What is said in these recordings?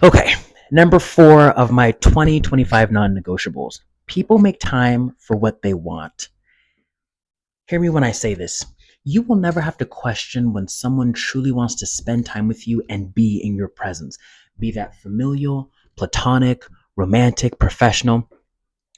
Okay, number 4 of my 2025 non-negotiables. People make time for what they want. Hear me when I say this. You will never have to question when someone truly wants to spend time with you and be in your presence, be that familial, platonic, romantic, professional.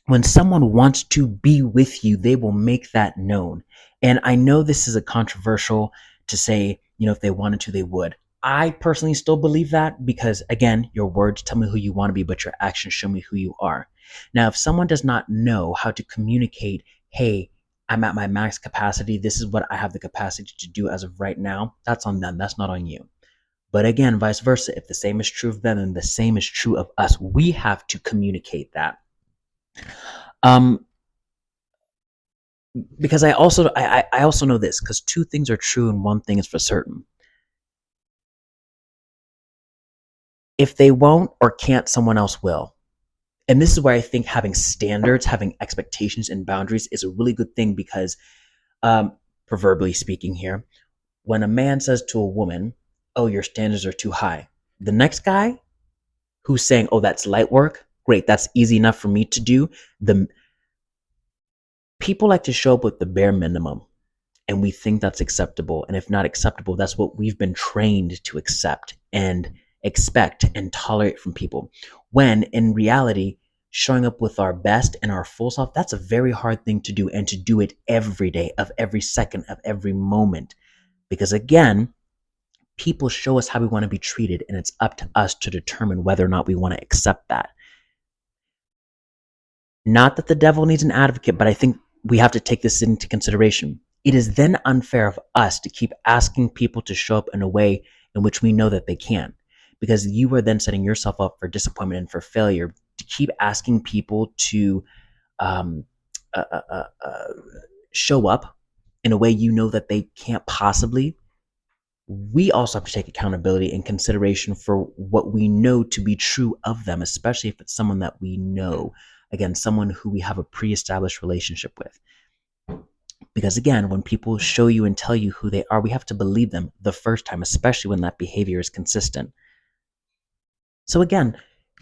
When someone wants to be with you, they will make that known. And I know this is a controversial to say, if they wanted to, they would. I personally still believe that because, again, your words tell me who you want to be, but your actions show me who you are. Now, if someone does not know how to communicate, hey, I'm at my max capacity, this is what I have the capacity to do as of right now, that's on them. That's not on you. But again, vice versa. If the same is true of them, then the same is true of us. We have to communicate that. Um, because I also know this because two things are true and one thing is for certain. If they won't or can't, someone else will. And this is where I think having standards, having expectations and boundaries is a really good thing because, proverbially speaking, here, when a man says to a woman, "Oh, your standards are too high," the next guy who's saying, "Oh, that's light work. Great, that's easy enough for me to do." The people like to show up with the bare minimum and we think that's acceptable. And if not acceptable, that's what we've been trained to accept and expect and tolerate from people. When in reality, showing up with our best and our full self, that's a very hard thing to do and to do it every day, of every second, of every moment. Because again, people show us how we want to be treated, and it's up to us to determine whether or not we want to accept that. Not that the devil needs an advocate, but I think we have to take this into consideration. It is then unfair of us to keep asking people to show up in a way in which we know that they can, because you are then setting yourself up for disappointment and for failure to keep asking people to um, uh, uh, uh, uh, show up in a way you know that they can't possibly. We also have to take accountability and consideration for what we know to be true of them, especially if it's someone that we know. Again, someone who we have a pre established relationship with. Because again, when people show you and tell you who they are, we have to believe them the first time, especially when that behavior is consistent. So again,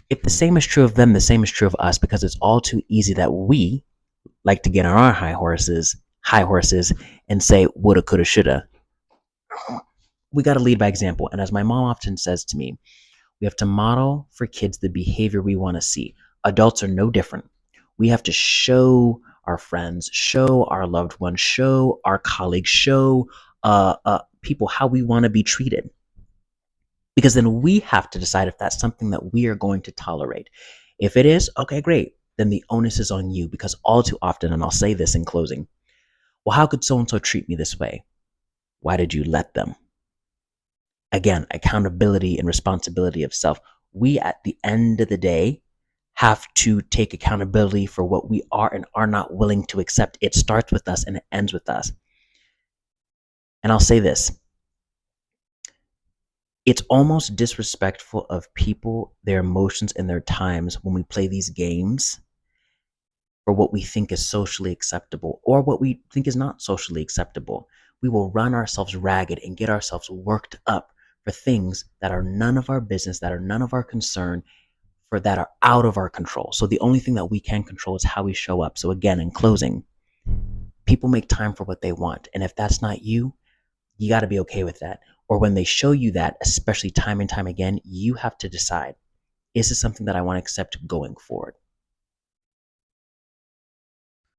if the same is true of them, the same is true of us, because it's all too easy that we like to get on our high horses and say woulda, coulda, shoulda. We got to lead by example. And as my mom often says to me, we have to model for kids the behavior we want to see. Adults are no different. We have to show our friends, show our loved ones, show our colleagues, show people how we want to be treated. Because then we have to decide if that's something that we are going to tolerate. If it is, okay, great. Then the onus is on you, because all too often, and I'll say this in closing, well, how could so and so treat me this way? Why did you let them? Again, accountability and responsibility of self. We, at the end of the day, have to take accountability for what we are and are not willing to accept. It starts with us and it ends with us. And I'll say this, it's almost disrespectful of people, their emotions, and their times when we play these games for what we think is socially acceptable or what we think is not socially acceptable. We will run ourselves ragged and get ourselves worked up for things that are none of our business, that are none of our concern, for that are out of our control. So the only thing that we can control is how we show up. So again, in closing, people make time for what they want. And if that's not you, you got to be okay with that. Or when they show you that, especially time and time again, you have to decide, is this something that I want to accept going forward?